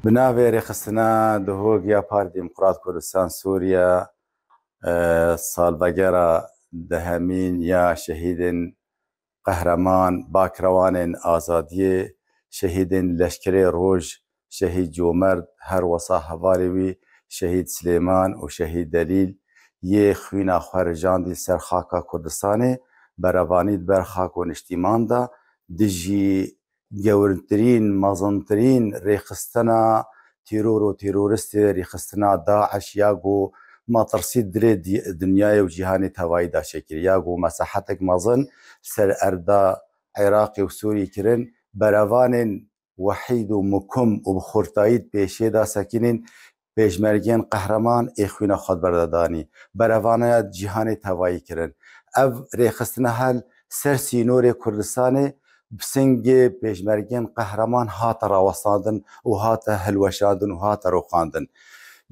بناوی رخصتنا دهوگیا پار دموکرات کردستان سوریا سالبگرا دهمین یا شهید قهرمان باکروان آزادی شهید لشکر روج شهید جومرد هر وصا هواروی شهید سلیمان و شهید دلیل یه خوینا خارجان دی سر خاکا کردستانه بروانید بر خاک و نشتیمان دا دجی گورترین مزنترین ریخستنا تیرور و تیرورست ریخستنا داعش یاگو ما ترسيد دري دنياي وجهاني تواي دا شكل ياغو مساحتك مظن سر أردا عراقي وسوري كرن براوان وحيد ومكم وبخورتايد بيشي دا ساكنين بيجمرگين قهرمان اخونا خود برداداني براوانا جهاني تواي كرن اف ريخستنا هل سر سينوري كردستاني بسنگ بيجمرگين قهرمان هات راوستاندن وهات هلوشاندن وهات روخاندن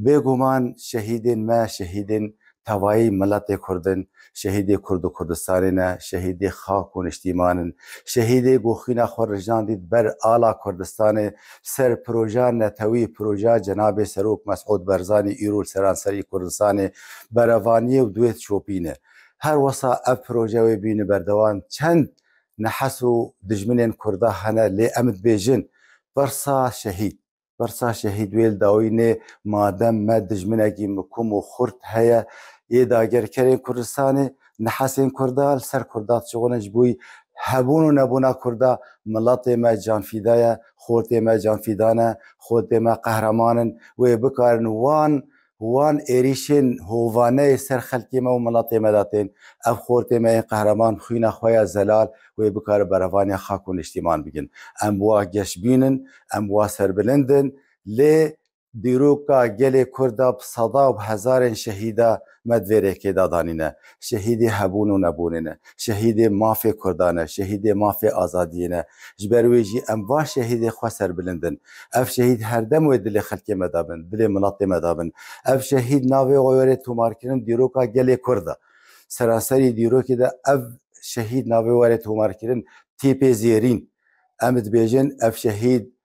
بێگومان شەهیدên me şehîdên tevayî miletê Kurdin şehîdê Kurd û Kurdistanê ne şehîdê xak û niştîmanin şehîdê goxîna xwe rijandî ber ala Kurdistanê ser proja netewî proja Cenabê Serok Mesûd Barzanî îro seranserî Kurdistanê berevaniyê û duêt çopîne her wesa ev proje wê bîne berdewam çend nehes û dijminên Kurda hene lê em dibêjin bersa şehîd برسا شهید ویل داوینه مادم ما دجمنگی مکوم و خورد هیا یه داگر کرین کردستانه نحسین کردال سر کردات شغلش بوی هبون و نبونا کردا ملت ما جان فیدایا خورد ما جان فیدانه خورد ما قهرمانن و بکارن وان ایریشن هوانه سر خلقی ما و ملت ما داتین اف خورد ما قهرمان خوینا خویا زلال و بکار بروانی خاک و نشتیمان بگن ام وا گشبینن ام وا سربلندن لی دیروکا گل کردا بصدا و بهزارن شهیدا مدوره که دادانینه شهید هبون و نبونینه شهید مافی کردانه شهید مافی آزادینه جبرویجی ام وا شهید خوا سربلندن اف شهید هر دم و دل خلق مدابن دل ملت مدابن اف شهید ناوی غیره تومار کردن دیروکا گل کردا سراسری دیروکی ده اف شهید ناوی غیره تومار کردن تیپ زیرین امد بیجن اف شهید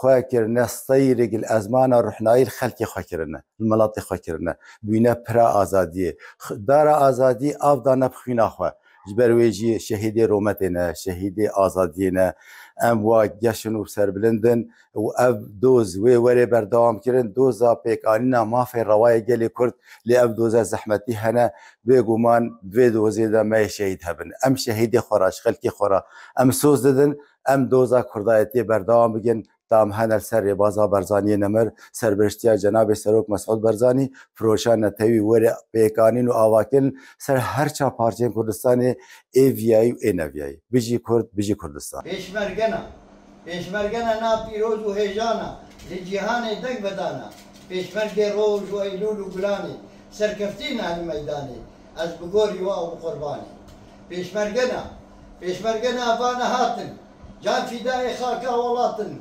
خواکرنه سطیرگ الازمان رحنای الخلق خواکرنه الملات خواکرنه بینه پرا آزادیه دار آزادی آفدا نبخینا خوا جبرویجی شهید رومتینه شهید آزادینه ام وا گشن و سربلندن و اف دوز وری بردوام کرن دوزا پیکانینا مافی روای گلی کرد لی اف دوزا زحمتی هنه بگومان دوی دوزی دا ما شهید هبن ام شهید خوراش خلقی خورا ام سوز ددن ام دوزا کردایتی بردوام بگن دام هنر سر بازا برزانی نمر سربرشتیا جناب سروک مسعود برزانی فروشان نتوی ور پیکانین و آواکن سر هر چا پارچه کردستانی ایویایی و اینویایی بیجی کرد بیجی کردستان پیشمرگنا نا پیروز و هیجانا لجیهان دنگ بدانا پیشمرگ روز و ایلول و گلانی سرکفتین عن میدانی از بگوری و قربانی پیشمرگنا وانا هاتن جان فدای خاکا ولاتن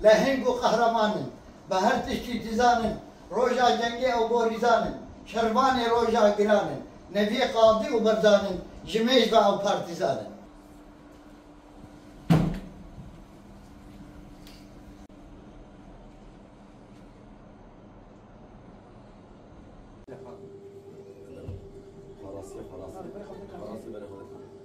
لهنگ و قهرمانن به هر تشتی تزانن روژا جنگی او بوریزانن شربان روژا گرانن نبی قاضی و برزانن جمیش با او پارتیزانن خلاص